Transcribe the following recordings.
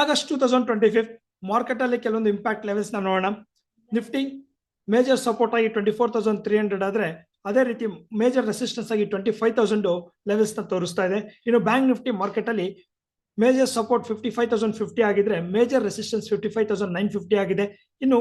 August 2025 market ಅಲ್ಲಿ ಕೆಲವೊಂದು impact levels ನೋಡೋಣ. ನಿಫ್ಟಿ ಮೇಜರ್ ಸಪೋರ್ಟ್ ಆಗಿ 24,300 ಆದ್ರೆ ಅದೇ ರೀತಿ ಮೇಜರ್ ರೆಸಿಸ್ಟೆನ್ಸ್ ಆಗಿ 25,000 ಲೆವೆಲ್ಸ್ ನ ತೋರಿಸ್ತಾ ಇದೆ. ಇನ್ನು ಬ್ಯಾಂಕ್ ನಿಫ್ಟಿ ಮಾರ್ಕೆಟ್ ಅಲ್ಲಿ ಮೇಜರ್ ಸಪೋರ್ಟ್ 55,050 ಆಗಿದ್ರೆ ಮೇಜರ್ ರೆಸಿಸ್ಟೆನ್ಸ್ 55,950 ಆಗಿದೆ. ಇನ್ನು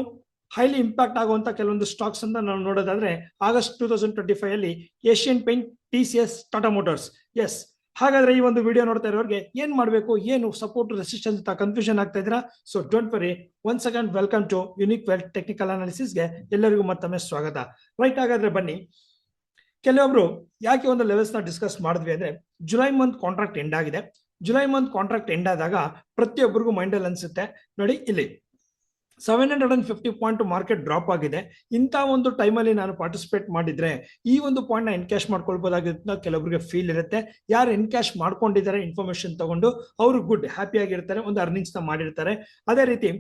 ಹೈಲಿ ಇಂಪ್ಯಾಕ್ಟ್ ಆಗುವಂತ ಕೆಲವೊಂದು ಸ್ಟಾಕ್ಸ್ ಅಂತ ನಾವು ನೋಡೋದಾದ್ರೆ ಆಗಸ್ಟ್ 2025 ಅಲ್ಲಿ Asian paint, TCS, Tata motors. Yes, ಹಾಗಾದ್ರೆ ಈ ಒಂದು ವಿಡಿಯೋ ನೋಡ್ತಾ ಇರೋರಿಗೆ ಏನ್ ಮಾಡಬೇಕು, ಏನು ಸಪೋರ್ಟ್ ರೆಸಿಸ್ಟೆನ್ಸ್ ಅಂತ ಕನ್ಫ್ಯೂಷನ್ ಆಗ್ತಾ ಇದ್ದೀರಾ? So don't worry, once again welcome to Unique Wealth technical ಅನಾಲಿಸಿಸ್ಗೆ ಎಲ್ಲರಿಗೂ ಮತ್ತೊಮ್ಮೆ ಸ್ವಾಗತ. ರೈಟ್, ಹಾಗಾದ್ರೆ ಬನ್ನಿ. ಕೆಲವೊಬ್ರು ಯಾಕೆ ಒಂದು ಲೆವೆಲ್ಸ್ ನ ಡಿಸ್ಕಸ್ ಮಾಡಿದ್ವಿ ಅಂದ್ರೆ, ಜುಲೈ ಮಂತ್ ಕಾಂಟ್ರಾಕ್ಟ್ ಎಂಡ್ ಆಗಿದೆ. ಜುಲೈ ಮಂತ್ ಕಾಂಟ್ರಾಕ್ಟ್ ಎಂಡ್ ಆದಾಗ ಪ್ರತಿಯೊಬ್ಬರಿಗೂ ಮೈಂಡ್ ಅಲ್ಲಿ ಅನ್ಸುತ್ತೆ, ನೋಡಿ ಇಲ್ಲಿ 750 ಪಾಯಿಂಟ್ ಮಾರ್ಕೆಟ್ ಡ್ರಾಪ್ ಆಗಿದೆ. ಇಂಥ ಒಂದು ಟೈಮಲ್ಲಿ ನಾನು ಪಾರ್ಟಿಸಿಪೇಟ್ ಮಾಡಿದ್ರೆ ಈ ಒಂದು ಪಾಯಿಂಟ್ ನ ಎನ್ಕ್ಯಾಶ್ ಮಾಡ್ಕೊಳ್ಬೋದಾಗಿತ್ತು ಕೆಲವರಿಗೆ ಫೀಲ್ ಇರುತ್ತೆ. ಯಾರು ಎನ್ಕ್ಯಾಶ್ ಮಾಡ್ಕೊಂಡಿದ್ದಾರೆ ಇನ್ಫಾರ್ಮೇಶನ್ ತಗೊಂಡು ಅವರು ಗುಡ್ ಹ್ಯಾಪಿ ಆಗಿರ್ತಾರೆ, ಒಂದು ಅರ್ನಿಂಗ್ಸ್ ನ ಮಾಡಿರ್ತಾರೆ. ಅದೇ ರೀತಿ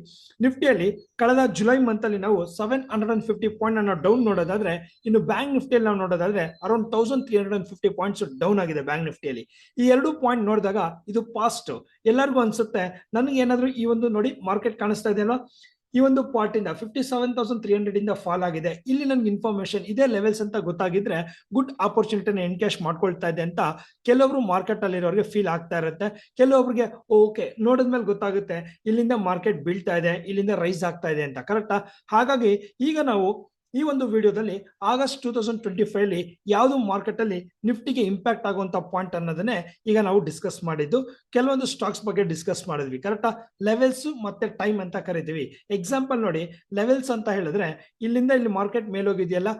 ನಿಫ್ಟಿಯಲ್ಲಿ ಕಳೆದ ಜುಲೈ ಮಂತ್ ಅಲ್ಲಿ ನಾವು 750 ಪಾಯಿಂಟ್ ಅನ್ನು ಡೌನ್ ನೋಡೋದಾದ್ರೆ, ಇನ್ನು ಬ್ಯಾಂಕ್ ನಿಫ್ಟಿಯಲ್ಲಿ ನಾವು ನೋಡೋದಾದ್ರೆ ಅರೌಂಡ್ 1350 ಪಾಯಿಂಟ್ಸ್ ಡೌನ್ ಆಗಿದೆ ಬ್ಯಾಂಕ್ ನಿಫ್ಟಿಯಲ್ಲಿ. ಈ ಎರಡು ಪಾಯಿಂಟ್ ನೋಡಿದಾಗ ಇದು ಪಾಸ್ಟ್ ಎಲ್ಲರಿಗೂ ಅನ್ಸುತ್ತೆ, ನನಗೆ ಏನಾದ್ರು ಈ ಒಂದು ನೋಡಿ ಮಾರ್ಕೆಟ್ ಕಾಣಿಸ್ತಾ ಇದೆಯಲ್ಲ, ಈ ಒಂದು ಪಾರ್ಟ್ ಇಂದ 57,300 ಇಂದ ಫಾಲ್ ಆಗಿದೆ. ಇಲ್ಲಿ ನನ್ಗೆ ಇನ್ಫಾರ್ಮೇಶನ್ ಇದೇ ಲೆವೆಲ್ಸ್ ಅಂತ ಗೊತ್ತಾಗಿದ್ರೆ ಗುಡ್ ಆಪರ್ಚುನಿಟಿನ ಎನ್ಕ್ಯಾಶ್ ಮಾಡ್ಕೊಳ್ತಾ ಇದೆ ಅಂತ ಕೆಲವರು ಮಾರ್ಕೆಟ್ ಅಲ್ಲಿ ಇರೋರಿಗೆ ಫೀಲ್ ಆಗ್ತಾ ಇರುತ್ತೆ. ಕೆಲವೊಬ್ರಿಗೆ ಓಕೆ ನೋಡಿದ್ಮೇಲೆ ಗೊತ್ತಾಗುತ್ತೆ ಇಲ್ಲಿಂದ ಮಾರ್ಕೆಟ್ ಬೀಳ್ತಾ ಇದೆ, ಇಲ್ಲಿಂದ ರೈಸ್ ಆಗ್ತಾ ಇದೆ ಅಂತ. ಕರೆಕ್ಟಾ? ಹಾಗಾಗಿ ಈಗ ನಾವು ಈ ಒಂದು ವಿಡಿಯೋದಲ್ಲಿ ಆಗಸ್ಟ್ 2025 ಅಲ್ಲಿ ಯಾವುದು ಮಾರ್ಕೆಟ್ ಅಲ್ಲಿ ನಿಫ್ಟಿಗೆ ಇಂಪ್ಯಾಕ್ಟ್ ಆಗುವಂತ ಪಾಯಿಂಟ್ ಅನ್ನೋದನ್ನೇ ಈಗ ನಾವು ಡಿಸ್ಕಸ್ ಮಾಡಿದ್ದು. ಕೆಲವೊಂದು ಸ್ಟಾಕ್ಸ್ ಬಗ್ಗೆ ಡಿಸ್ಕಸ್ ಮಾಡಿದ್ವಿ. ಕರೆಕ್ಟಾ? ಲೆವೆಲ್ಸ್ ಮತ್ತೆ ಟೈಮ್ ಅಂತ ಕರಿತೀವಿ. ಎಕ್ಸಾಂಪಲ್ ನೋಡಿ, ಲೆವೆಲ್ಸ್ ಅಂತ ಹೇಳಿದ್ರೆ ಇಲ್ಲಿಂದ ಇಲ್ಲಿ ಮಾರ್ಕೆಟ್ ಮೇಲೋಗಿದೆಯಲ್ಲ,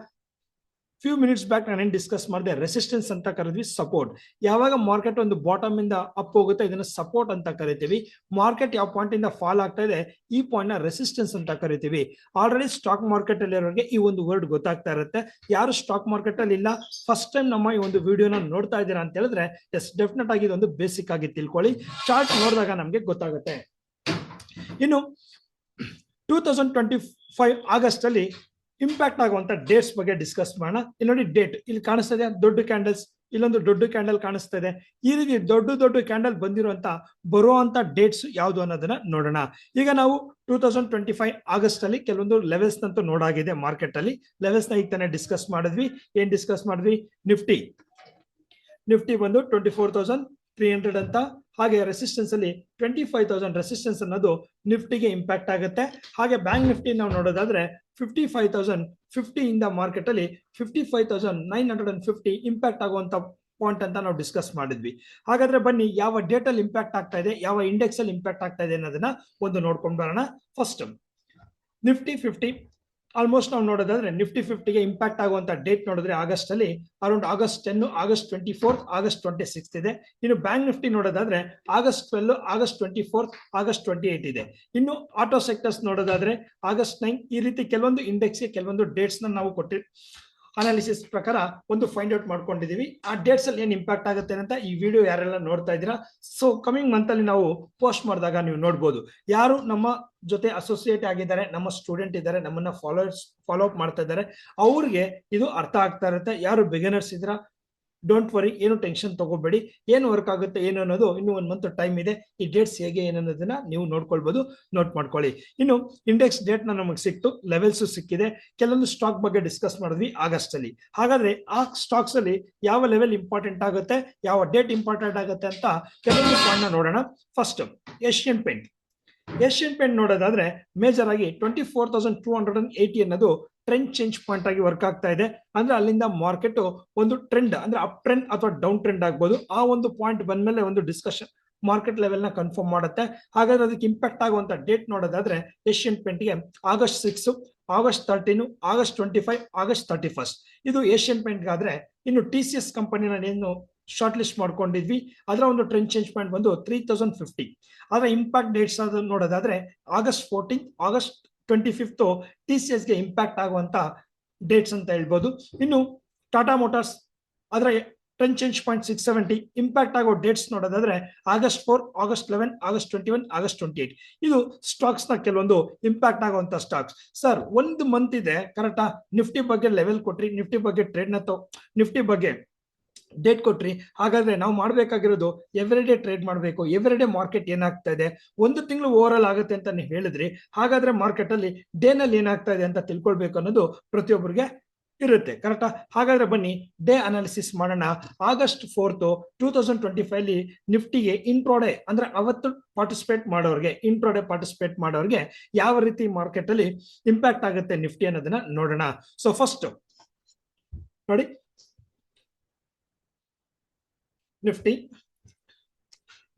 ಫ್ಯೂ ಮಿನಿಟ್ಸ್ ಬ್ಯಾಕ್ ನಾನು ಡಿಸ್ಕಸ್ ಮಾಡಿದೆ, ರೆಸಿಸ್ಟೆನ್ಸ್ ಅಂತ ಕರೆದ್ವಿ, ಸಪೋರ್ಟ್. ಯಾವಾಗ ಮಾರ್ಕೆಟ್ ಒಂದು ಬಾಟಮ್ ಇಂದ ಅಪ್ ಹೋಗುತ್ತೆ ಇದನ್ನ ಸಪೋರ್ಟ್ ಅಂತ ಕರಿತೀವಿ. ಮಾರ್ಕೆಟ್ ಯಾವ ಪಾಯಿಂಟ್ ಇಂದ ಫಾಲ್ ಆಗ್ತಾ ಇದೆ ಈ ಪಾಯಿಂಟ್ ನ ರೆಸಿಸ್ಟೆನ್ಸ್ ಅಂತ ಕರಿತೀವಿ. ಆಲ್ರೆಡಿ ಸ್ಟಾಕ್ ಮಾರ್ಕೆಟ್ ಅಲ್ಲಿ ಇರೋರಿಗೆ ಈ ಒಂದು ವರ್ಡ್ ಗೊತ್ತಾಗ್ತಾ ಇರುತ್ತೆ. ಯಾರು ಸ್ಟಾಕ್ ಮಾರ್ಕೆಟ್ ಅಲ್ಲಿ ಇಲ್ಲ, ಫಸ್ಟ್ ಟೈಮ್ ನಮ್ಮ ಈ ಒಂದು ವಿಡಿಯೋನ ನೋಡ್ತಾ ಇದ್ದೀರಾ ಅಂತ ಹೇಳಿದ್ರೆ ಎಸ್, ಡೆಫಿನೆಟ್ ಆಗಿ ಇದೊಂದು ಬೇಸಿಕ್ ಆಗಿ ತಿಳ್ಕೊಳ್ಳಿ. ಚಾರ್ಟ್ ನೋಡಿದಾಗ ನಮ್ಗೆ ಗೊತ್ತಾಗುತ್ತೆ. ಇನ್ನು 2025 ಆಗಸ್ಟ್ ಅಲ್ಲಿ ಇಂಪ್ಯಾಕ್ಟ್ ಆಗುವಂತ ಡೇಟ್ಸ್ ಬಗ್ಗೆ ಡಿಸ್ಕಸ್ ಮಾಡೋಣ. ಇಲ್ಲಿ ನೋಡಿ ಡೇಟ್ ಇಲ್ಲಿ ಕಾಣಿಸ್ತಾ ಇದೆ, ದೊಡ್ಡ ಕ್ಯಾಂಡಲ್ಸ್, ಇಲ್ಲೊಂದು ದೊಡ್ಡ ಕ್ಯಾಂಡಲ್ ಕಾಣಿಸ್ತಾ ಇದೆ. ಈ ರೀತಿ ದೊಡ್ಡ ಕ್ಯಾಂಡಲ್ ಬಂದಿರುವಂತ ಬರುವಂತ ಡೇಟ್ಸ್ ಯಾವುದು ಅನ್ನೋದನ್ನ ನೋಡೋಣ. ಈಗ ನಾವು 2025 ಆಗಸ್ಟ್ ಅಲ್ಲಿ ಕೆಲವೊಂದು ಲೆವೆಲ್ಸ್ ನಂತೂ ನೋಡಾಗಿದೆ. ಮಾರ್ಕೆಟ್ ಅಲ್ಲಿ ಲೆವೆಲ್ಸ್ ನ ಈಗ ತಾನೇ ಡಿಸ್ಕಸ್ ಮಾಡಿದ್ವಿ. ಏನ್ ಡಿಸ್ಕಸ್ ಮಾಡಿದ್ವಿ? ನಿಫ್ಟಿ ಬಂದು 24,300 ಅಂತ, ಹಾಗೆ ರೆಸಿಸ್ಟೆನ್ಸ್ ಅಲ್ಲಿ 25,000 ರೆಸಿಸ್ಟೆನ್ಸ್ ಅನ್ನೋದು ನಿಫ್ಟಿಗೆ ಇಂಪ್ಯಾಕ್ಟ್ ಆಗುತ್ತೆ. ಹಾಗೆ ಬ್ಯಾಂಕ್ ನಿಫ್ಟಿ ನಾವು ನೋಡೋದಾದ್ರೆ 55,050 ಇಂದ ಮಾರ್ಕೆಟ್ ಅಲ್ಲಿ 55,950 ಇಂಪ್ಯಾಕ್ಟ್ ಆಗುವಂತ ಪಾಯಿಂಟ್ ಅಂತ ನಾವು ಡಿಸ್ಕಸ್ ಮಾಡಿದ್ವಿ. ಹಾಗಾದ್ರೆ ಬನ್ನಿ, ಯಾವ ಡೇಟ್ ಅಲ್ಲಿ ಇಂಪ್ಯಾಕ್ಟ್ ಆಗ್ತಾ ಇದೆ, ಯಾವ ಇಂಡೆಕ್ಸ್ ಅಲ್ಲಿ ಇಂಪ್ಯಾಕ್ಟ್ ಆಗ್ತಾ ಇದೆ ಅನ್ನೋದನ್ನ ಒಂದು ನೋಡ್ಕೊಂಡು ಬರೋಣ. ಫಸ್ಟ್ ನಿಫ್ಟಿ 50 ಆಲ್ಮೋಸ್ಟ್ ನಾವು ನೋಡೋದಾದ್ರೆ ನಿಫ್ಟಿ 50ಗೆ ಇಂಪ್ಯಾಕ್ಟ್ ಆಗುವಂತ ಡೇಟ್ ನೋಡಿದ್ರೆ ಆಗಸ್ಟ್ ಅಲ್ಲಿ ಅರೌಂಡ್ ಆಗಸ್ಟ್ 10, ಆಗಸ್ಟ್ 24, ಆಗಸ್ಟ್ 26 ಇದೆ. ಇನ್ನು ಬ್ಯಾಂಕ್ ನಿಫ್ಟಿ ನೋಡೋದಾದ್ರೆ ಆಗಸ್ಟ್ 12, ಆಗಸ್ಟ್ 24, ಆಗಸ್ಟ್ 28 ಇದೆ. ಇನ್ನು ಆಟೋ ಸೆಕ್ಟರ್ಸ್ ನೋಡೋದಾದ್ರೆ ಆಗಸ್ಟ್ 9. ಈ ರೀತಿ ಕೆಲವೊಂದು ಇಂಡೆಕ್ಸ್ಗೆ ಕೆಲವೊಂದು ಡೇಟ್ಸ್ ನಾವು ಕೊಟ್ಟಿ ಅನಾಲಿಸಿಸ್ ಪ್ರಕಾರ ಒಂದು ಫೈಂಡ್ ಔಟ್ ಮಾಡ್ಕೊಂಡಿದೀವಿ. ಆ ಡೇಟ್ಸ್ ಅಲ್ಲಿ ಏನ್ ಇಂಪ್ಯಾಕ್ಟ್ ಆಗುತ್ತೆ ಅಂತ ಈ ವಿಡಿಯೋ ಯಾರೆಲ್ಲ ನೋಡ್ತಾ ಇದ್ದೀರಾ, ಸೊ ಕಮಿಂಗ್ ಮಂತ್ ಅಲ್ಲಿ ನಾವು ಪೋಸ್ಟ್ ಮಾಡಿದಾಗ ನೀವು ನೋಡ್ಬೋದು. ಯಾರು ನಮ್ಮ ಜೊತೆ ಅಸೋಸಿಯೇಟ್ ಆಗಿದ್ದಾರೆ, ನಮ್ಮ ಸ್ಟೂಡೆಂಟ್ ಇದ್ದಾರೆ, ನಮ್ಮನ್ನ ಫಾಲೋ ಅಪ್ ಮಾಡ್ತಾ ಇದ್ದಾರೆ, ಅವ್ರಿಗೆ ಇದು ಅರ್ಥ ಆಗ್ತಾ ಇರುತ್ತೆ. ಯಾರು ಬಿಗಿನರ್ಸ್ ಇದ್ರ ಡೋಂಟ್ ವರಿ, ಏನು ಟೆನ್ಷನ್ ತಗೋಬೇಡಿ. ಏನು ವರ್ಕ್ ಆಗುತ್ತೆ ಏನು ಅನ್ನೋದು ಇನ್ನು 1 ಮಂತ್ ಟೈಮ್ ಇದೆ. ಈ ಡೇಟ್ಸ್ ಹೇಗೆ ಏನನ್ನೋದನ್ನ ನೀವು ನೋಡ್ಕೊಳ್ಬಹುದು, ನೋಟ್ ಮಾಡ್ಕೊಳ್ಳಿ. ಇನ್ನು ಇಂಡೆಕ್ಸ್ ಡೇಟ್ ನಮಗೆ ಸಿಕ್ತು, ಲೆವೆಲ್ಸ್ ಸಿಕ್ಕಿದೆ. ಕೆಲವೊಂದು ಸ್ಟಾಕ್ ಬಗ್ಗೆ ಡಿಸ್ಕಸ್ ಮಾಡಿದ್ವಿ ಆಗಸ್ಟ್ ಅಲ್ಲಿ. ಹಾಗಾದ್ರೆ ಆ ಸ್ಟಾಕ್ಸ್ ಅಲ್ಲಿ ಯಾವ ಲೆವೆಲ್ ಇಂಪಾರ್ಟೆಂಟ್ ಆಗುತ್ತೆ, ಯಾವ ಡೇಟ್ ಇಂಪಾರ್ಟೆಂಟ್ ಆಗುತ್ತೆ ಅಂತ ಕೆಲವೊಂದು ಪಾಯಿಂಟ್ ನೋಡೋಣ. ಫಸ್ಟ್ ಏಷ್ಯನ್ ಪೇಂಟ್ ನೋಡೋದಾದ್ರೆ ಮೇಜರ್ ಆಗಿ 24,280 ಅನ್ನೋದು ಟ್ರೆಂಡ್ ಚೇಂಜ್ ಪಾಯಿಂಟ್ ಆಗಿ ವರ್ಕ್ ಆಗ್ತಾ ಇದೆ. ಅಂದ್ರೆ ಅಲ್ಲಿಂದ ಮಾರ್ಕೆಟ್ ಒಂದು ಟ್ರೆಂಡ್ ಅಂದ್ರೆ ಅಪ್ ಟ್ರೆಂಡ್ ಅಥವಾ ಡೌನ್ ಟ್ರೆಂಡ್ ಆಗ್ಬೋದು. ಆ ಒಂದು ಪಾಯಿಂಟ್ ಬಂದ್ಮೇಲೆ ಒಂದು ಡಿಸ್ಕಷನ್ ಮಾರ್ಕೆಟ್ ಲೆವೆಲ್ ನ ಕನ್ಫರ್ಮ್ ಮಾಡುತ್ತೆ. ಹಾಗಾದ್ರೆ ಅದಕ್ಕೆ ಇಂಪ್ಯಾಕ್ಟ್ ಆಗುವಂತ ಡೇಟ್ ನೋಡೋದಾದ್ರೆ ಏಷ್ಯನ್ ಪೇಂಟ್ಗೆ ಆಗಸ್ಟ್ 6, ಆಗಸ್ಟ್ 13, ಆಗಸ್ಟ್ 25, ಆಗಸ್ಟ್ 31 ಇದು ಏಷ್ಯನ್ ಪೇಂಟ್ ಆದ್ರೆ. ಇನ್ನು TCS ಕಂಪನಿನ ಏನು ಶಾರ್ಟ್ ಲಿಸ್ಟ್ ಮಾಡ್ಕೊಂಡಿದ್ವಿ, ಅದರ ಒಂದು ಟ್ರೆಂಡ್ ಚೇಂಜ್ ಪಾಯಿಂಟ್ ಬಂದು 3,050. ಅದರ ಇಂಪ್ಯಾಕ್ಟ್ ಡೇಟ್ಸ್ ನೋಡೋದಾದ್ರೆ ಆಗಸ್ಟ್ 14, ಆಗಸ್ಟ್ 25 TCS ಗೆ ಇಂಪ್ಯಾಕ್ಟ್ ಆಗುವಂತ ಡೇಟ್ಸ್ ಅಂತ ಹೇಳ್ಬೋದು. ಇನ್ನು ಟಾಟಾ ಮೋಟಾರ್ಸ್ ಅದರ ಟ್ರೆಂಡ್ ಚೇಂಜ್ ಪಾಯಿಂಟ್ 670. ಇಂಪ್ಯಾಕ್ಟ್ ಆಗೋ ಡೇಟ್ಸ್ ನೋಡೋದಾದ್ರೆ ಆಗಸ್ಟ್ 4, ಆಗಸ್ಟ್ 11, ಆಗಸ್ಟ್ 21, ಆಗಸ್ಟ್ 28 ಇದು ಸ್ಟಾಕ್ಸ್ ನ ಕೆಲವೊಂದು ಇಂಪ್ಯಾಕ್ಟ್ ಆಗುವಂತ ಸ್ಟಾಕ್ಸ್. ಸರ್ 1 ಮಂತ್ ಇದೆ ಕರೆಕ್ಟಾ, ನಿಫ್ಟಿ ಬಗ್ಗೆ ಲೆವೆಲ್ ಕೊಟ್ರಿ, ನಿಫ್ಟಿ ಬಗ್ಗೆ ಟ್ರೇಡ್ ನಿಫ್ಟಿ ಬಗ್ಗೆ ಡೇಟ್ ಕೊಟ್ರಿ. ಹಾಗಾದ್ರೆ ನಾವು ಮಾಡ್ಬೇಕಾಗಿರೋದು ಎವ್ರಿ ಡೇ ಟ್ರೇಡ್ ಮಾಡಬೇಕು. ಎವ್ರಿ ಡೇ ಮಾರ್ಕೆಟ್ ಏನಾಗ್ತಾ ಇದೆ, ಒಂದು ತಿಂಗಳು ಓವರ್ ಆಲ್ ಆಗುತ್ತೆ ಅಂತ ನೀವು ಹೇಳಿದ್ರಿ. ಹಾಗಾದ್ರೆ ಮಾರ್ಕೆಟ್ ಅಲ್ಲಿ ಡೇನಲ್ಲಿ ಏನಾಗ್ತಾ ಇದೆ ಅಂತ ತಿಳ್ಕೊಳ್ಬೇಕು ಅನ್ನೋದು ಪ್ರತಿಯೊಬ್ಬರಿಗೆ ಇರುತ್ತೆ. ಕರೆಕ್ಟಾ? ಹಾಗಾದ್ರೆ ಬನ್ನಿ ಡೇ ಅನಾಲಿಸಿಸ್ ಮಾಡೋಣ. August 4th 2025 ನಿಫ್ಟಿಗೆ ಇಂಟ್ರಾಡೇ ಅಂದ್ರೆ ಅವತ್ತು ಪಾರ್ಟಿಸಿಪೇಟ್ ಮಾಡೋರ್ಗೆ ಯಾವ ರೀತಿ ಮಾರ್ಕೆಟ್ ಅಲ್ಲಿ ಇಂಪ್ಯಾಕ್ಟ್ ಆಗುತ್ತೆ ನಿಫ್ಟಿ ಅನ್ನೋದನ್ನ ನೋಡೋಣ. ಸೊ ಫಸ್ಟ್ ನೋಡಿ, ನಿಫ್ಟಿ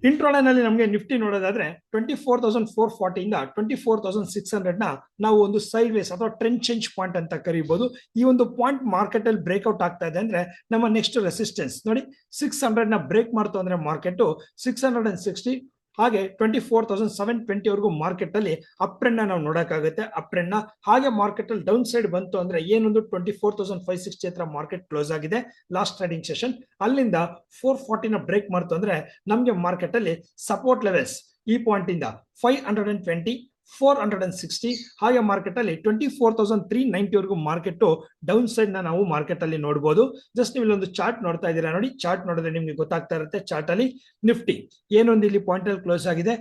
ಇಂಟ್ರಾಡೇನಲ್ಲಿ ನಮಗೆ ನಿಫ್ಟಿ ನೋಡೋದಾದ್ರೆ 24,440 ಇಂದ 24,600 ನಾವು ಒಂದು ಸೈಡ್ ವೇಸ್ ಅಥವಾ ಟ್ರೆಂಡ್ ಚೇಂಜ್ ಪಾಯಿಂಟ್ ಅಂತ ಕರೀಬಹುದು. ಈ ಒಂದು ಪಾಯಿಂಟ್ ಮಾರ್ಕೆಟ್ ಅಲ್ಲಿ ಬ್ರೇಕ್ಔಟ್ ಆಗ್ತಾ ಇದೆ ಅಂದ್ರೆ ನಮ್ಮ ನೆಕ್ಸ್ಟ್ ರೆಸಿಸ್ಟೆನ್ಸ್ ನೋಡಿ 600 ಬ್ರೇಕ್ ಮಾಡ್ತು ಅಂದ್ರೆ ಮಾರ್ಕೆಟ್ 660 ಹಾಗೆ 24,720 ವರೆಗೂ ಮಾರ್ಕೆಟ್ ಅಲ್ಲಿ ಅಪ್ ಟ್ರೆಂಡ್ ನಾವು ನೋಡಕ್ಕಾಗುತ್ತೆ. ಅಪ್ ಟ್ರೆಂಡ್ ಹಾಗೆ ಮಾರ್ಕೆಟ್ ಅಲ್ಲಿ ಡೌನ್ ಸೈಡ್ ಬಂತು ಅಂದ್ರೆ ಏನೊಂದು 24,560 ಹತ್ರ ಮಾರ್ಕೆಟ್ ಕ್ಲೋಸ್ ಆಗಿದೆ ಲಾಸ್ಟ್ ಟ್ರೇಡಿಂಗ್ ಸೆಷನ್. ಅಲ್ಲಿಂದ 440 ಬ್ರೇಕ್ ಮಾಡ್ತು ಅಂದ್ರೆ ನಮ್ಗೆ ಮಾರ್ಕೆಟ್ ಅಲ್ಲಿ ಸಪೋರ್ಟ್ ಲೆವೆಲ್ಸ್ ಈ ಪಾಯಿಂಟ್ ಇಂದ 520 460 ಹಾಗೆ ಮಾರ್ಕೆಟ್ ಅಲ್ಲಿ 24,390 ವರೆಗೂ ಮಾರ್ಕೆಟ್ ಡೌನ್ ಸೈಡ್ ನಾವು ಮಾರ್ಕೆಟ್ ಅಲ್ಲಿ ನೋಡಬಹುದು. ಜಸ್ಟ್ ನೀವು ಇಲ್ಲೊಂದು ಚಾರ್ಟ್ ನೋಡ್ತಾ ಇದ್ದೀರಾ ನೋಡಿ, ಚಾರ್ಟ್ ನೋಡಿದ್ರೆ ನಿಮ್ಗೆ ಗೊತ್ತಾಗ್ತಾ ಇರುತ್ತೆ. ಚಾರ್ಟ್ ಅಲ್ಲಿ ನಿಫ್ಟಿ ಏನೊಂದು ಇಲ್ಲಿ ಪಾಯಿಂಟ್ ಅಲ್ಲಿ ಕ್ಲೋಸ್ ಆಗಿದೆ.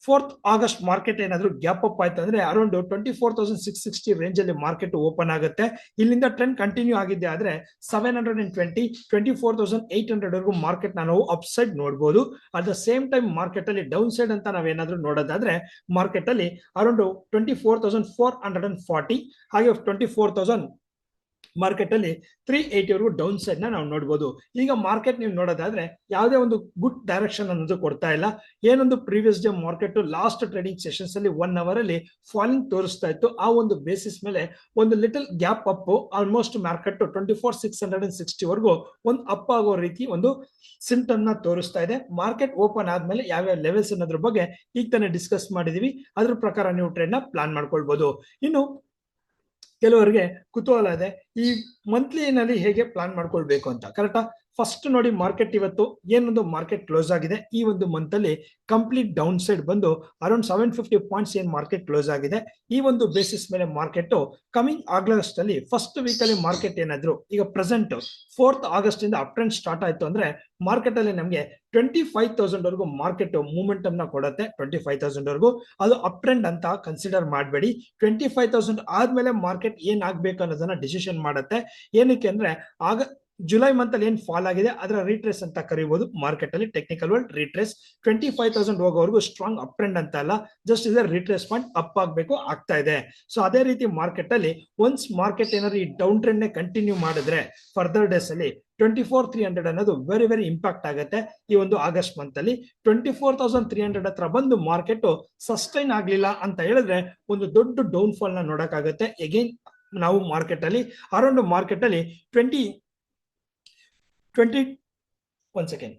4th August ಮಾರ್ಕೆಟ್ ಏನಾದ್ರು ಗ್ಯಾಪ್ ಅಪ್ ಆಯ್ತು ಅಂದ್ರೆ ಅರೌಂಡ್ 24,660 ರೇಂಜ್ ಅಲ್ಲಿ ಮಾರ್ಕೆಟ್ ಓಪನ್ ಆಗುತ್ತೆ. ಇಲ್ಲಿಂದ ಟ್ರೆಂಡ್ ಕಂಟಿನ್ಯೂ ಆಗಿದ್ದೆ ಆದ್ರೆ 720 24,800 ವರೆಗೂ ಮಾರ್ಕೆಟ್ ನಾವು ಅಪ್ ಸೈಡ್ ನೋಡಬಹುದು. At the same time market ಅಲ್ಲಿ ಡೌನ್ ಸೈಡ್ ಅಂತ ನಾವೇನಾದ್ರೂ ನೋಡೋದಾದ್ರೆ ಮಾರ್ಕೆಟ್ ಅಲ್ಲಿ ಅರೌಂಡ್ 24,440 ಹಾಗೆ 24,000 ಮಾರ್ಕೆಟ್ ಅಲ್ಲಿ 380 ವರೆಗೂ ಡೌನ್ ಸೈಡ್ ನಾವು ನೋಡಬಹುದು. ಈಗ ಮಾರ್ಕೆಟ್ ನೀವು ನೋಡೋದಾದ್ರೆ ಯಾವುದೇ ಒಂದು ಗುಡ್ ಡೈರೆಕ್ಷನ್ ಅನ್ನೋದು ಕೊಡ್ತಾ ಇಲ್ಲ. ಏನೊಂದು previous day market last trading sessions ಅಲ್ಲಿ 1 ಅವರ್ ಅಲ್ಲಿ ಫಾಲಿಂಗ್ ತೋರಿಸ್ತಾ ಇತ್ತು. ಆ ಒಂದು ಬೇಸಿಸ್ ಮೇಲೆ ಒಂದು little gap up almost market 24,660 ವರೆಗೂ ಒಂದು ಅಪ್ ಆಗೋ ರೀತಿ ಒಂದು ಸಿಂಟಮ್ ನ ತೋರಿಸ್ತಾ ಇದೆ. ಮಾರ್ಕೆಟ್ ಓಪನ್ ಆದ್ಮೇಲೆ ಯಾವ್ಯಾವ ಲೆವೆಲ್ಸ್ ಅನ್ನೋದ್ರ ಬಗ್ಗೆ ಈಗ ತಾನೇ ಡಿಸ್ಕಸ್ ಮಾಡಿದೀವಿ. ಅದ್ರ ಪ್ರಕಾರ ನೀವು ಟ್ರೇಡ್ ನ ಪ್ಲಾನ್ ಮಾಡ್ಕೊಳ್ಬಹುದು. ಇನ್ನು ಕೆಲವರಿಗೆ ಕುತೂಹಲ ಇದೆ ಈ ಮಂತ್ಲಿನಲ್ಲಿ ಹೇಗೆ ಪ್ಲಾನ್ ಮಾಡ್ಕೊಳ್ಬೇಕು ಅಂತ. ಕರೆಕ್ಟಾ? ಫಸ್ಟ್ ನೋಡಿ, ಮಾರ್ಕೆಟ್ ಇವತ್ತು ಏನೊಂದು ಮಾರ್ಕೆಟ್ ಕ್ಲೋಸ್ ಆಗಿದೆ. ಈ ಒಂದು ಮಂತ್ ಅಲ್ಲಿ ಕಂಪ್ಲೀಟ್ ಡೌನ್ ಸೈಡ್ ಬಂದು ಅರೌಂಡ್ 750 ಪಾಯಿಂಟ್ಸ್ ಏನ್ ಮಾರ್ಕೆಟ್ ಕ್ಲೋಸ್ ಆಗಿದೆ. ಈ ಒಂದು ಬೇಸಿಸ್ ಮೇಲೆ ಮಾರ್ಕೆಟ್ ಕಮಿಂಗ್ ಆಗಸ್ಟ್ ಅಲ್ಲಿ ಫಸ್ಟ್ ವೀಕ್ ಅಲ್ಲಿ ಮಾರ್ಕೆಟ್ ಏನಾದ್ರು ಈಗ ಪ್ರೆಸೆಂಟ್ 4th August ಇಂದ ಅಪ್ ಟ್ರೆಂಡ್ ಸ್ಟಾರ್ಟ್ ಆಯ್ತು ಅಂದ್ರೆ ಮಾರ್ಕೆಟ್ ಅಲ್ಲಿ ನಮಗೆ 25,000 ವರೆಗೂ ಮಾರ್ಕೆಟ್ ಮೂವ್ಮೆಂಟ್ ನ ಕೊಡುತ್ತೆ. 25,000 ವರೆಗೂ ಅದು ಅಪ್ ಟ್ರೆಂಡ್ ಅಂತ ಕನ್ಸಿಡರ್ ಮಾಡಬೇಡಿ. 25,000 ಆದ್ಮೇಲೆ ಮಾರ್ಕೆಟ್ ಏನ್ ಆಗ್ಬೇಕು ಅನ್ನೋದನ್ನ ಡಿಸಿಷನ್ ಮಾಡುತ್ತೆ. ಏನಕ್ಕೆ ಅಂದ್ರೆ ಆಗ ಜುಲೈ ಮಂತ್ ಅಲ್ಲಿ ಏನ್ ಫಾಲ್ ಆಗಿದೆ ಅದರ ರೀಟ್ರೇಸ್ ಅಂತ ಕರೀಬಹುದು. ಮಾರ್ಕೆಟ್ ಅಲ್ಲಿ ಟೆಕ್ನಿಕಲ್ ವರ್ಲ್ಡ್ ರೀಟ್ರೇಸ್ 25,000 ಹೋಗೋವರೆಗೂ ಸ್ಟ್ರಾಂಗ್ ಅಪ್ ಟ್ರೆಂಡ್ ಅಂತ ಅಲ್ಲ, ಜಸ್ಟ್ ಇದೆ ರೀಟ್ರೇಸ್ ಪಾಯಿಂಟ್ ಅಪ್ ಆಗ್ಬೇಕು, ಆಗ್ತಾ ಇದೆ. ಸೊ ಅದೇ ರೀತಿ ಮಾರ್ಕೆಟ್ ಅಲ್ಲಿ ಒನ್ಸ್ ಮಾರ್ಕೆಟ್ ಏನಾದ್ರು ಈ ಡೌನ್ ಟ್ರೆಂಡ್ ನೇ ಕಂಟಿನ್ಯೂ ಮಾಡಿದ್ರೆ ಫರ್ದರ್ ಡೇಸ್ ಅಲ್ಲಿ 24,300 ಅನ್ನೋದು ವೆರಿ ವೆರಿ ಇಂಪ್ಯಾಕ್ಟ್ ಆಗುತ್ತೆ. ಈ ಒಂದು ಆಗಸ್ಟ್ ಮಂತ್ ಅಲ್ಲಿ 24,300 ಹತ್ರ ಬಂದು ಮಾರ್ಕೆಟ್ ಸಸ್ಟೈನ್ ಆಗ್ಲಿಲ್ಲ ಅಂತ ಹೇಳಿದ್ರೆ ಒಂದು ದೊಡ್ಡ ಡೌನ್ ಫಾಲ್ ನ ನೋಡಕ್ಕಾಗುತ್ತೆ. ಎಗೈನ್ ನಾವು ಮಾರ್ಕೆಟ್ ಅಲ್ಲಿ ಅರೌಂಡ್ ಮಾರ್ಕೆಟ್ ಅಲ್ಲಿ 1 ಸೆಕೆಂಡ್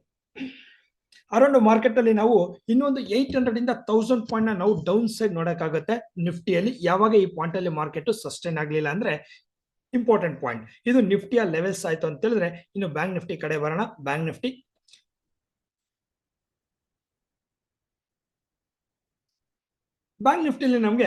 ಅರೌಂಡ್ ಮಾರ್ಕೆಟ್ ಅಲ್ಲಿ ನಾವು ಇನ್ನೊಂದು 800 ಇಂದ 1000 ಪಾಯಿಂಟ್ ನ ನಾವು ಡೌನ್ ಸೈಡ್ ನೋಡಕ್ಕಾಗುತ್ತೆ ನಿಫ್ಟಿಯಲ್ಲಿ. ಯಾವಾಗ ಈ ಪಾಯಿಂಟ್ ಅಲ್ಲಿ ಮಾರ್ಕೆಟ್ ಸಸ್ಟೈನ್ ಆಗ್ಲಿಲ್ಲ ಅಂದ್ರೆ ಇಂಪಾರ್ಟೆಂಟ್ ಪಾಯಿಂಟ್. ಇದು ನಿಫ್ಟಿಯ ಲೆವೆಲ್ಸ್ ಆಯ್ತು ಅಂತ ಹೇಳಿದ್ರೆ ಇನ್ನು ಬ್ಯಾಂಕ್ ನಿಫ್ಟಿ ಕಡೆ ಬರೋಣ. ಬ್ಯಾಂಕ್ ನಿಫ್ಟಿಲಿ ನಮಗೆ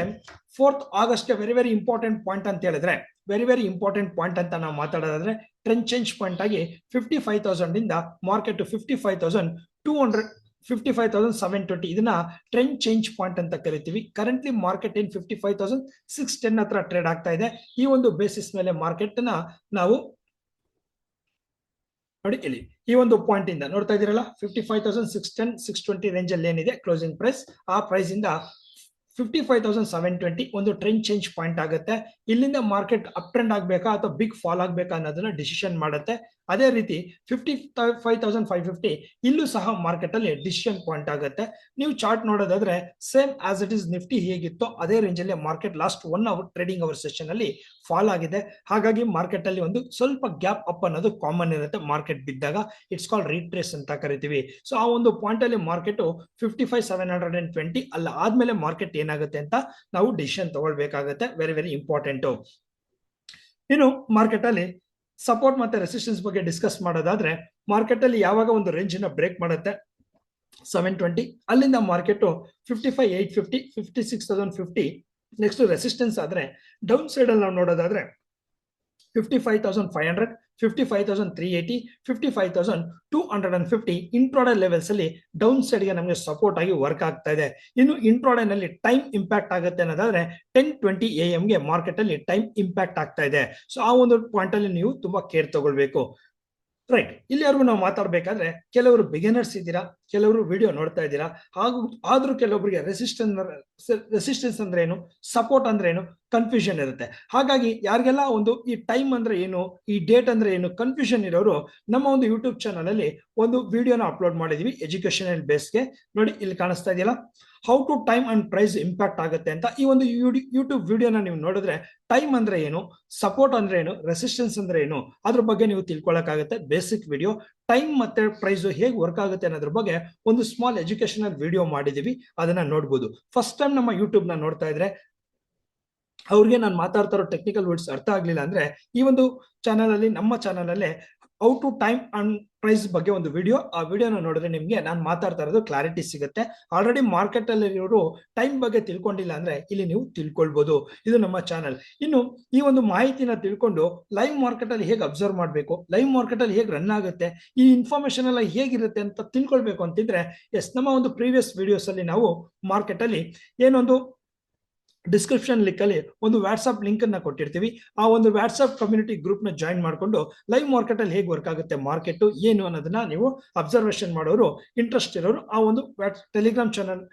4th August very very important point ಅಂತ ಹೇಳಿದ್ರೆ ವೆರಿ ವೆರಿ ಇಂಪಾರ್ಟೆಂಟ್ ಪಾಯಿಂಟ್ ಅಂತ ನಾವು ಮಾತಾಡೋದಾದ್ರೆ ಟ್ರೆಂಡ್ ಚೇಂಜ್ ಪಾಯಿಂಟ್ ಆಗಿ 55,000 ಇಂದ ಮಾರ್ಕೆಟ್ 55,200 55,720 ಇದನ್ನ ಟ್ರೆಂಡ್ ಚೇಂಜ್ ಪಾಯಿಂಟ್ ಅಂತ ಕರಿತೀವಿ. ಕರೆಂಟ್ಲಿ ಮಾರ್ಕೆಟ್ ಏನ್ 55,610 ಹತ್ರ ಟ್ರೇಡ್ ಆಗ್ತಾ ಇದೆ. ಈ ಒಂದು ಬೇಸಿಸ್ ಮೇಲೆ ಮಾರ್ಕೆಟ್ ನ ನಾವು ನೋಡಿ ಇಲ್ಲಿ ಈ ಒಂದು ಪಾಯಿಂಟ್ ಇಂದ ನೋಡ್ತಾ ಇದೀರಲ್ಲ 55,610 620 ರೇಂಜ್ ಅಲ್ಲಿ ಏನಿದೆ ಕ್ಲೋಸಿಂಗ್ ಪ್ರೈಸ್, ಆ ಪ್ರೈಸ್ ಇಂದ 55,720 ಒಂದು ಟ್ರೆಂಡ್ ಚೇಂಜ್ ಪಾಯಿಂಟ್ ಆಗುತ್ತೆ. ಇಲ್ಲಿಂದ ಮಾರ್ಕೆಟ್ ಅಪ್ ಟ್ರೆಂಡ್ ಆಗ್ಬೇಕಾ ಅಥವಾ ಬಿಗ್ ಫಾಲ್ ಆಗ್ಬೇಕಾ ಅನ್ನೋದನ್ನ ಡಿಸಿಷನ್ ಮಾಡುತ್ತೆ. ಅದೇ ರೀತಿ 55,550 ಇಲ್ಲೂ ಸಹ ಮಾರ್ಕೆಟ್ ಅಲ್ಲಿ ಡಿಸಿಷನ್ ಪಾಯಿಂಟ್ ಆಗುತ್ತೆ. ನೀವು ಚಾರ್ಟ್ ನೋಡೋದಾದ್ರೆ same as it is Nifty ಹೇಗಿತ್ತು ಅದೇ ರೇಂಜ್ ಅಲ್ಲಿ market last 1 hour trading hour session ಅಲ್ಲಿ ಫಾಲ್ ಆಗಿದೆ. ಹಾಗಾಗಿ ಮಾರ್ಕೆಟ್ ಅಲ್ಲಿ ಒಂದು ಸ್ವಲ್ಪ ಗ್ಯಾಪ್ ಅಪ್ ಅನ್ನೋದು ಕಾಮನ್ ಇರುತ್ತೆ. ಮಾರ್ಕೆಟ್ ಬಿದ್ದಾಗ ಇಟ್ಸ್ ಕಾಲ್ಡ್ ರೀಟ್ರೇಸ್ ಅಂತ ಕರಿತೀವಿ. ಸೊ ಆ ಒಂದು ಪಾಯಿಂಟ್ ಅಲ್ಲಿ ಮಾರ್ಕೆಟ್ 55,720 ಅಲ್ಲ ಆದ್ಮೇಲೆ ಮಾರ್ಕೆಟ್ ಏನಾಗುತ್ತೆ ಅಂತ ನಾವು ಡಿಸಿಷನ್ ತಗೊಳ್ಬೇಕಾಗುತ್ತೆ. Very very important. ಇನ್ನು ಮಾರ್ಕೆಟ್ ಅಲ್ಲಿ ಸಪೋರ್ಟ್ ಮತ್ತೆ ರೆಸಿಸ್ಟೆನ್ಸ್ ಬಗ್ಗೆ ಡಿಸ್ಕಸ್ ಮಾಡೋದಾದ್ರೆ ಮಾರ್ಕೆಟ್ ಅಲ್ಲಿ ಯಾವಾಗ ಒಂದು ರೇಂಜ್ ನ ಬ್ರೇಕ್ ಮಾಡುತ್ತೆ 720 ಅಲ್ಲಿಂದ ಮಾರ್ಕೆಟ್ 55,850 56,050 ನೆಕ್ಸ್ಟ್ ರೆಸಿಸ್ಟೆನ್ಸ್ ಆದ್ರೆ ಡೌನ್ ಸೈಡ್ ಅಲ್ಲಿ ನಾವು ನೋಡೋದಾದ್ರೆ 55,500 55,380, 55,250 ಇಂಟ್ರಾಡೇ ಲೆವೆಲ್ಸ್ ಅಲ್ಲಿ ಡೌನ್ ಸೈಡ್ ಗೆ ನಮಗೆ ಸಪೋರ್ಟ್ ಆಗಿ ವರ್ಕ್ ಆಗ್ತಾ ಇದೆ. ಇನ್ನು ಇಂಟ್ರಾಡೇ ನಲ್ಲಿ ಟೈಮ್ ಇಂಪ್ಯಾಕ್ಟ್ ಆಗುತ್ತೆ ಅನ್ನೋದಾದ್ರೆ 10:20 AM ಗೆ ಮಾರ್ಕೆಟ್ ಅಲ್ಲಿ ಟೈಮ್ ಇಂಪ್ಯಾಕ್ಟ್ ಆಗ್ತಾ ಇದೆ. ಸೊ ಆ ಒಂದು ಪಾಯಿಂಟ್ ಅಲ್ಲಿ ನೀವು ತುಂಬಾ ಕೇರ್ ತಗೊಳ್ಬೇಕು. ರೈಟ್, ಇಲ್ಲಿವರೆಗೂ ನಾವು ಮಾತಾಡ್ಬೇಕಾದ್ರೆ ಕೆಲವರು ಬಿಗಿನರ್ಸ್ ಇದ್ದೀರಾ, ಕೆಲವರು ವಿಡಿಯೋ ನೋಡ್ತಾ ಇದ್ದೀರಾ, ಹಾಗೂ ಆದ್ರೂ ಕೆಲವೊಬ್ಬರಿಗೆ ರೆಸಿಸ್ಟೆನ್ಸ್ ಅಂದ್ರೆ ಏನು, ಸಪೋರ್ಟ್ ಅಂದ್ರೆ ಏನು ಕನ್ಫ್ಯೂಷನ್ ಇರುತ್ತೆ. ಹಾಗಾಗಿ ಯಾರಿಗೆಲ್ಲ ಒಂದು ಈ ಟೈಮ್ ಅಂದ್ರೆ ಏನು, ಈ ಡೇಟ್ ಅಂದ್ರೆ ಏನು ಕನ್ಫ್ಯೂಷನ್ ಇರೋರು ನಮ್ಮ ಒಂದು ಯೂಟ್ಯೂಬ್ ಚಾನಲ್ ಅಲ್ಲಿ ಒಂದು ವಿಡಿಯೋನ ಅಪ್ಲೋಡ್ ಮಾಡಿದೀವಿ ಎಜುಕೇಶನಲ್ ಬೇಸ್ಗೆ. ನೋಡಿ ಇಲ್ಲಿ ಕಾಣಿಸ್ತಾ ಇದೆಯಲ್ಲ, how to time and price impact ಆಗುತ್ತೆ ಅಂತ. ಈ ಒಂದು ಯೂಟ್ಯೂಬ್ ವಿಡಿಯೋನ ನೀವು ನೋಡಿದ್ರೆ ಟೈಮ್ ಅಂದ್ರೆ ಏನು, ಸಪೋರ್ಟ್ ಅಂದ್ರೆ ಏನು, ರೆಸಿಸ್ಟೆನ್ಸ್ ಅಂದ್ರೆ ಏನು ಅದ್ರ ಬಗ್ಗೆ ನೀವು ತಿಳ್ಕೊಳಕ್ಕಾಗುತ್ತೆ. ಬೇಸಿಕ್ ವಿಡಿಯೋ ಟೈಮ್ ಮತ್ತೆ ಪ್ರೈಸ್ ಹೇಗೆ ವರ್ಕ್ ಆಗುತ್ತೆ ಅನ್ನೋದ್ರ ಬಗ್ಗೆ ಒಂದು ಸ್ಮಾಲ್ ಎಜುಕೇಶನಲ್ ವಿಡಿಯೋ ಮಾಡಿದೀವಿ, ಅದನ್ನ ನೋಡ್ಬೋದು. ಫಸ್ಟ್ ಟೈಮ್ ನಮ್ಮ ಯೂಟ್ಯೂಬ್ ನ ನೋಡ್ತಾ ಇದ್ರೆ ಅವ್ರಿಗೆ ನಾನು ಮಾತಾಡ್ತಾ ಇರೋ ಟೆಕ್ನಿಕಲ್ ವರ್ಡ್ಸ್ ಅರ್ಥ ಆಗ್ಲಿಲ್ಲ ಅಂದ್ರೆ ಈ ಒಂದು ಚಾನಲ್ ಅಲ್ಲಿ, ನಮ್ಮ ಚಾನಲ್ ಅಲ್ಲೇ how to time and price ಬಗ್ಗೆ ಒಂದು ವಿಡಿಯೋ, ಆ ವಿಡಿಯೋನ ನೋಡಿದ್ರೆ ನಿಮ್ಗೆ ನಾನು ಮಾತಾಡ್ತಾ ಇರೋದು ಕ್ಲಾರಿಟಿ ಸಿಗುತ್ತೆ. ಆಲ್ರೆಡಿ ಮಾರ್ಕೆಟ್ ಅಲ್ಲಿ ಇರೋರು ಟೈಮ್ ಬಗ್ಗೆ ತಿಳ್ಕೊಂಡಿಲ್ಲ ಅಂದ್ರೆ ಇಲ್ಲಿ ನೀವು ತಿಳ್ಕೊಳ್ಬಹುದು. ಇದು ನಮ್ಮ ಚಾನಲ್. ಇನ್ನು ಈ ಒಂದು ಮಾಹಿತಿನ ತಿಳ್ಕೊಂಡು ಲೈವ್ ಮಾರ್ಕೆಟ್ ಅಲ್ಲಿ ಹೇಗೆ ಅಬ್ಸರ್ವ್ ಮಾಡಬೇಕು, ಲೈವ್ ಮಾರ್ಕೆಟ್ ಅಲ್ಲಿ ಹೇಗೆ ರನ್ ಆಗುತ್ತೆ, ಈ ಇನ್ಫಾರ್ಮೇಶನ್ ಎಲ್ಲ ಹೇಗಿರುತ್ತೆ ಅಂತ ತಿಳ್ಕೊಳ್ಬೇಕು ಅಂತಿದ್ರೆ ನಮ್ಮ ಒಂದು ಪ್ರೀವಿಯಸ್ ವಿಡಿಯೋಸ್ ಅಲ್ಲಿ ನಾವು ಮಾರ್ಕೆಟ್ ಅಲ್ಲಿ ಏನೊಂದು ಡಿಸ್ಕ್ರಿಪ್ಷನ್ ಲಿಂಕ್ ಅಲ್ಲಿ ಒಂದು ವಾಟ್ಸ್ಆಪ್ ಲಿಂಕ್ ಅನ್ನ ಕೊಟ್ಟಿರ್ತೀವಿ. ಆ ಒಂದು ವಾಟ್ಸ್ಆಪ್ ಕಮ್ಯುನಿಟಿ ಗ್ರೂಪ್ ನ ಜಾಯಿನ್ ಮಾಡ್ಕೊಂಡು ಲೈವ್ ಮಾರ್ಕೆಟ್ ಅಲ್ಲಿ ಹೇಗೆ ವರ್ಕ್ ಆಗುತ್ತೆ ಮಾರ್ಕೆಟ್ ಏನು ಅನ್ನೋದನ್ನ ನೀವು ಅಬ್ಸರ್ವೇಷನ್ ಮಾಡೋರು, ಇಂಟ್ರೆಸ್ಟ್ ಇರೋರು ಆ ಒಂದು ಟೆಲಿಗ್ರಾಮ್ ಚಾನಲ್,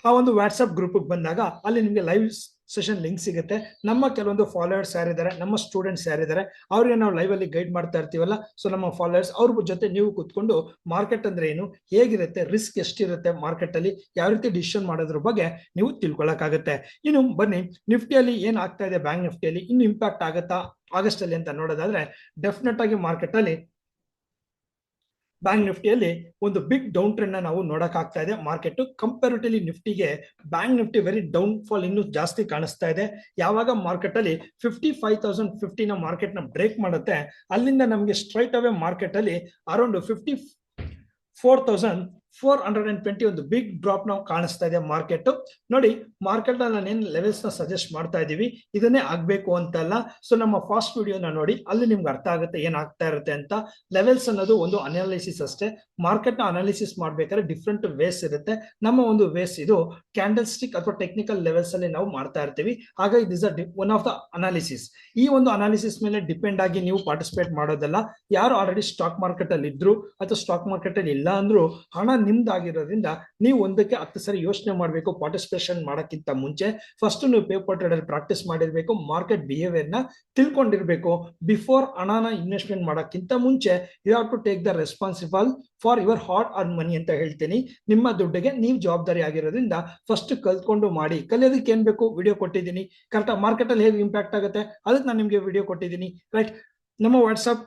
ಆ ಒಂದು ವಾಟ್ಸ್ಆಪ್ ಗ್ರೂಪ್ ಬಂದಾಗ ಅಲ್ಲಿ ನಿಮಗೆ ಲೈವ್ ಸೆಷನ್ ಲಿಂಕ್ ಸಿಗುತ್ತೆ. ನಮ್ಮ ಕೆಲವೊಂದು ಫಾಲೋವರ್ಸ್ ಯಾರಿದ್ದಾರೆ, ನಮ್ಮ ಸ್ಟೂಡೆಂಟ್ಸ್ ಯಾರಿದ್ದಾರೆ ಅವ್ರಿಗೆ ನಾವು ಲೈವ್ ಅಲ್ಲಿ ಗೈಡ್ ಮಾಡ್ತಾ ಇರ್ತೀವಲ್ಲ, ಸೊ ನಮ್ಮ ಫಾಲೋವರ್ಸ್ ಅವ್ರ ಜೊತೆ ನೀವು ಕೂತ್ಕೊಂಡು ಮಾರ್ಕೆಟ್ ಅಂದ್ರೆ ಏನು, ಹೇಗಿರುತ್ತೆ, ರಿಸ್ಕ್ ಎಷ್ಟಿರುತ್ತೆ ಮಾರ್ಕೆಟ್ ಅಲ್ಲಿ, ಯಾವ ರೀತಿ ಡಿಸಿಷನ್ ಮಾಡೋದ್ರ ಬಗ್ಗೆ ನೀವು ತಿಳ್ಕೊಳಕ್ಕಾಗುತ್ತೆ. ಇನ್ನು ಬನ್ನಿ, ನಿಫ್ಟಿಯಲ್ಲಿ ಏನ್ ಆಗ್ತಾ ಇದೆ, ಬ್ಯಾಂಕ್ ನಿಫ್ಟಿಯಲ್ಲಿ ಇನ್ನು ಇಂಪ್ಯಾಕ್ಟ್ ಆಗುತ್ತಾ ಆಗಸ್ಟ್ ಅಲ್ಲಿ ಅಂತ ನೋಡೋದಾದ್ರೆ ಡೆಫಿನೆಟ್ ಆಗಿ ಮಾರ್ಕೆಟ್ ಅಲ್ಲಿ ಬ್ಯಾಂಕ್ ನಿಫ್ಟಿಯಲ್ಲಿ ಒಂದು ಬಿಗ್ ಡೌನ್ ಟ್ರೆಂಡ್ ನಾವು ನೋಡಕ್ ಆಗ್ತಾ ಇದೆ. ಮಾರ್ಕೆಟ್ ಕಂಪೇರಿಟಿವ್ಲಿ ನಿಫ್ಟಿಗೆ bank Nifty very down fall ಇನ್ನೂ ಜಾಸ್ತಿ ಕಾಣಿಸ್ತಾ ಇದೆ. ಯಾವಾಗ ಮಾರ್ಕೆಟ್ ಅಲ್ಲಿ 55,050 ಮಾರ್ಕೆಟ್ ನ ಬ್ರೇಕ್ ಮಾಡುತ್ತೆ, ಅಲ್ಲಿಂದ ನಮಗೆ ಸ್ಟ್ರೈಟ್ ಅವೇ ಮಾರ್ಕೆಟ್ ಅಲ್ಲಿ ಅರೌಂಡ್ 54,420 ಒಂದು ಬಿಗ್ ಡ್ರಾಪ್ ನಾವು ಕಾಣಿಸ್ತಾ ಇದೆ ಮಾರ್ಕೆಟ್. ನೋಡಿ, ಮಾರ್ಕೆಟ್ ನಾನು ಏನ್ ಲೆವೆಲ್ಸ್ ನ ಸಜೆಸ್ಟ್ ಮಾಡ್ತಾ ಇದೀವಿ ಇದನ್ನೇ ಆಗ್ಬೇಕು ಅಂತಲ್ಲ. ಸೊ ನಮ್ಮ ಫಾಸ್ಟ್ ವಿಡಿಯೋನ ನೋಡಿ, ಅಲ್ಲಿ ನಿಮ್ಗೆ ಅರ್ಥ ಆಗುತ್ತೆ ಏನ್ ಆಗ್ತಾ ಇರುತ್ತೆ ಅಂತ. ಲೆವೆಲ್ಸ್ ಅನ್ನೋದು ಒಂದು ಅನಾಲಿಸಿಸ್ ಅಷ್ಟೇ. ಮಾರ್ಕೆಟ್ ನ ಅನಾಲಿಸಿಸ್ ಮಾಡ್ಬೇಕಾದ್ರೆ ಡಿಫ್ರೆಂಟ್ ವೇಸ್ ಇರುತ್ತೆ. ನಮ್ಮ ಒಂದು ವೇಸ್ ಇದು ಕ್ಯಾಂಡಲ್ ಸ್ಟಿಕ್ ಅಥವಾ ಟೆಕ್ನಿಕಲ್ ಲೆವೆಲ್ಸ್ ಅಲ್ಲಿ ನಾವು ಮಾಡ್ತಾ ಇರ್ತೀವಿ. ಹಾಗಾಗಿ this are one of the analysis. ಈ ಒಂದು ಅನಾಲಿಸಿಸ್ ಮೇಲೆ ಡಿಪೆಂಡ್ ಆಗಿ ನೀವು ಪಾರ್ಟಿಸಿಪೇಟ್ ಮಾಡೋದಲ್ಲ. ಯಾರು ಆಲ್ರೆಡಿ ಸ್ಟಾಕ್ ಮಾರ್ಕೆಟ್ ಅಲ್ಲಿ ಇದ್ರು ಅಥವಾ ಸ್ಟಾಕ್ ಮಾರ್ಕೆಟ್ ಅಲ್ಲಿ ಇಲ್ಲ ಅಂದ್ರೂ ಹಣ ನಿಮ್ದಾಗಿರೋದ್ರಿಂದ ನೀವು ಒಂದಕ್ಕೆ 10 ಸರಿ ಯೋಚನೆ ಮಾಡಬೇಕು ಪಾರ್ಟಿಸಿಪೇಷನ್ ಮಾಡಕ್ಕಿಂತ ಮುಂಚೆ. ಫಸ್ಟ್ ನೀವು ಪೇಪರ್ ಟ್ರೇಡ್ ಅಲ್ಲಿ ಪ್ರಾಕ್ಟೀಸ್ ಮಾಡಿರ್ಬೇಕು, ಮಾರ್ಕೆಟ್ ಬಿಹೇವಿಯರ್ ನ ತಿಳ್ಕೊಂಡಿರ್ಬೇಕು. ಬಿಫೋರ್ ಹಣನ ಇನ್ವೆಸ್ಟ್ಮೆಂಟ್ ಮಾಡಕ್ಕಿಂತ ಮುಂಚೆ you have to take the responsible for your hard earn money ಅಂತ ಹೇಳ್ತೀನಿ. ನಿಮ್ಮ ದುಡ್ಡಿಗೆ ನೀವು ಜವಾಬ್ದಾರಿ ಆಗಿರೋದ್ರಿಂದ ಫಸ್ಟ್ ಕಲ್ತ್ಕೊಂಡು ಮಾಡಿ. ಕಲಿಯೋದಕ್ಕೆ ಏನ್ ಬೇಕು ವಿಡಿಯೋ ಕೊಟ್ಟಿದ್ದೀನಿ. ಕರೆಕ್ಟ್ ಮಾರ್ಕೆಟ್ ಅಲ್ಲಿ ಹೇಗೆ ಇಂಪ್ಯಾಕ್ಟ್ ಆಗುತ್ತೆ ಅದಕ್ಕೆ ನಾನು ನಿಮ್ಗೆ ವಿಡಿಯೋ ಕೊಟ್ಟಿದ್ದೀನಿ. ರೈಟ್, ನಮ್ಮ ವಾಟ್ಸ್ಆಪ್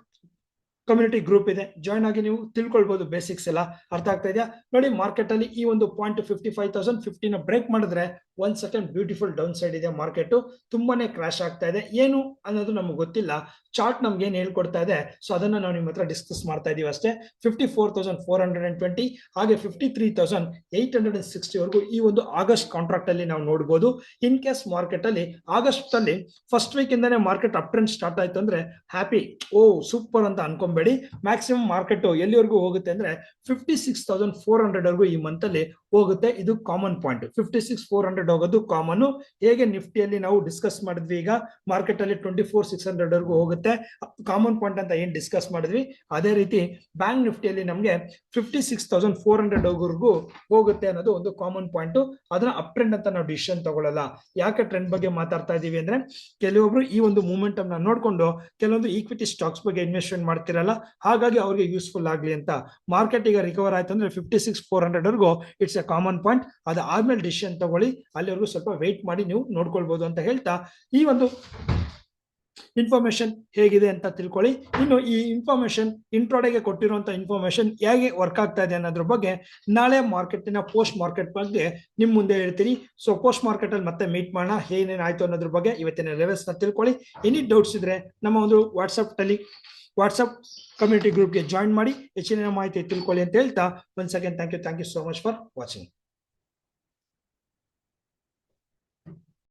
ಕಮ್ಯುನಿಟಿ ಗ್ರೂಪ್ ಇದೆ, ಜಾಯ್ನ್ ಆಗಿ ನೀವು ತಿಳ್ಕೊಳ್ಬಹುದು. ಬೇಸಿಕ್ಸ್ ಎಲ್ಲ ಅರ್ಥ ಆಗ್ತಾ ಇದೆಯಾ? ನೋಡಿ, ಮಾರ್ಕೆಟ್ ಅಲ್ಲಿ ಈ ಒಂದು ಪಾಯಿಂಟ್ 55,050 ಬ್ರೇಕ್ ಮಾಡಿದ್ರೆ 1 ಸೆಕೆಂಡ್ ಬ್ಯೂಟಿಫುಲ್ ಡೌನ್ ಸೈಡ್ ಇದೆ. ಮಾರ್ಕೆಟ್ ತುಂಬಾನೇ ಕ್ರಾಶ್ ಆಗ್ತಾ ಇದೆ. ಏನು ಅನ್ನೋದು ನಮ್ಗೆ ಗೊತ್ತಿಲ್ಲ, ಚಾರ್ಟ್ ನಮ್ಗೆ ಏನ್ ಹೇಳ್ಕೊಡ್ತಾ ಇದೆ ಸೊ ಅದನ್ನ ನಾವು ನಿಮ್ಮ ಹತ್ರ ಡಿಸ್ಕಸ್ ಮಾಡ್ತಾ ಇದೀವಿ ಅಷ್ಟೇ. 54,420 ಹಾಗೆ 53,860 ವರೆಗೂ ಈ ಒಂದು ಆಗಸ್ಟ್ ಕಾಂಟ್ರಾಕ್ಟ್ ಅಲ್ಲಿ ನಾವು ನೋಡಬಹುದು. ಇನ್ ಕೇಸ್ ಮಾರ್ಕೆಟ್ ಅಲ್ಲಿ ಆಗಸ್ಟ್ ಅಲ್ಲಿ ಫಸ್ಟ್ ವೀಕ್ ಇಂದಾನೆ ಮಾರ್ಕೆಟ್ ಅಪ್ ಟ್ರೆಂಡ್ ಸ್ಟಾರ್ಟ್ ಆಯ್ತು ಅಂದ್ರೆ ಹ್ಯಾಪಿ, ಓ ಸೂಪರ್ ಅಂತ ಅನ್ಕೊಂಬೇಡಿ. ಮ್ಯಾಕ್ಸಿಮಮ್ ಮಾರ್ಕೆಟ್ ಎಲ್ಲಿವರೆಗೂ ಹೋಗುತ್ತೆ ಅಂದ್ರೆ 56,400 ವರೆಗೂ ಈ ಮಂತ್ ಅಲ್ಲಿ ಹೋಗುತ್ತೆ. ಇದು ಕಾಮನ್ ಪಾಯಿಂಟ್. 56,400 ಹೋಗೋದು ಕಾಮನ್. ಹೇಗೆ ನಿಫ್ಟಿಯಲ್ಲಿ ನಾವು ಡಿಸ್ಕಸ್ ಮಾಡಿದ್ವಿ, ಈಗ ಮಾರ್ಕೆಟ್ ಅಲ್ಲಿ 24,600 ವರೆಗೂ ಹೋಗುತ್ತೆ, ಕಾಮನ್ ಪಾಯಿಂಟ್ ಅಂತ ಏನ್ ಡಿಸ್ಕಸ್ ಮಾಡಿದ್ವಿ ಅದೇ ರೀತಿ ಬ್ಯಾಂಕ್ ನಿಫ್ಟಿಯಲ್ಲಿ ನಮ್ಗೆ 56,400 ವರೆಗೂ ಹೋಗುತ್ತೆ ಅನ್ನೋದು ಒಂದು ಕಾಮನ್ ಪಾಯಿಂಟ್. ಅದನ್ನ ಅಪ್ ಟ್ರೆಂಡ್ ಅಂತ ನಾವು ಡಿಸಿಷನ್ ತಗೊಳ್ಳಲ್ಲ. ಯಾಕೆ ಟ್ರೆಂಡ್ ಬಗ್ಗೆ ಮಾತಾಡ್ತಾ ಇದೀವಿ ಅಂದ್ರೆ ಕೆಲವೊಬ್ರು ಈ ಒಂದು ಮೂಮೆಂಟಮ್ ನ ನೋಡ್ಕೊಂಡು ಕೆಲವೊಂದು ಈಕ್ವಿಟಿ ಸ್ಟಾಕ್ಸ್ ಬಗ್ಗೆ ಇನ್ವೆಸ್ಟ್ಮೆಂಟ್ ಮಾಡ್ತಿರಲ್ಲ, ಹಾಗಾಗಿ ಅವ್ರಿಗೆ ಯೂಸ್ಫುಲ್ ಆಗ್ಲಿ ಅಂತ. ಮಾರ್ಕೆಟ್ ಈಗ ರಿಕವರ್ ಆಯ್ತು ಅಂದ್ರೆ 56,400 ವರೆಗೂ ಇಟ್ಸ್ ಎ ಕಾಮನ್ ಪಾಯಿಂಟ್. ಅದು ಆದ್ಮೇಲೆ ಡಿಸಿಷನ್ ತಗೊಳ್ಳಿ, ಅಲ್ಲಿವರೆಗೂ ಸ್ವಲ್ಪ ವೆಯ್ಟ್ ಮಾಡಿ ನೀವು ನೋಡ್ಕೊಳ್ಬಹುದು ಅಂತ ಹೇಳ್ತಾ ಈ ಒಂದು ಇನ್ಫಾರ್ಮೇಶನ್ ಹೇಗಿದೆ ಅಂತ ತಿಳ್ಕೊಳ್ಳಿ. ಇನ್ನು ಈ ಇನ್ಫಾರ್ಮೇಶನ್ ಇಂಟ್ರಾಡೇಗೆ ಕೊಟ್ಟಿರುವಂತ ಇನ್ಫಾರ್ಮೇಶನ್ ಹೇಗೆ ವರ್ಕ್ ಆಗ್ತಾ ಇದೆ ಅನ್ನೋದ್ರ ಬಗ್ಗೆ ನಾಳೆ ಮಾರ್ಕೆಟಿನ ಪೋಸ್ಟ್ ಮಾರ್ಕೆಟ್ ಬಗ್ಗೆ ನಿಮ್ ಮುಂದೆ ಹೇಳ್ತೀನಿ. ಸೊ ಪೋಸ್ಟ್ ಮಾರ್ಕೆಟ್ ಅಲ್ಲಿ ಮತ್ತೆ ಮೀಟ್ ಮಾಡೋಣ, ಏನೇನಾಯ್ತು ಅನ್ನೋದ್ರ ಬಗ್ಗೆ ಇವತ್ತಿನ ಲೆವೆಲ್ಸ್ ನ ತಿಳ್ಕೊಳ್ಳಿ. ಎನಿ ಡೌಟ್ಸ್ ಇದ್ರೆ ನಮ್ಮ ಒಂದು ವಾಟ್ಸ್ಆಪ್ ಕಮ್ಯುನಿಟಿ ಗ್ರೂಪ್ಗೆ ಜಾಯಿನ್ ಮಾಡಿ ಹೆಚ್ಚಿನ ಮಾಹಿತಿ ತಿಳ್ಕೊಳ್ಳಿ ಅಂತ ಹೇಳ್ತಾ, once again thank you so much for watching.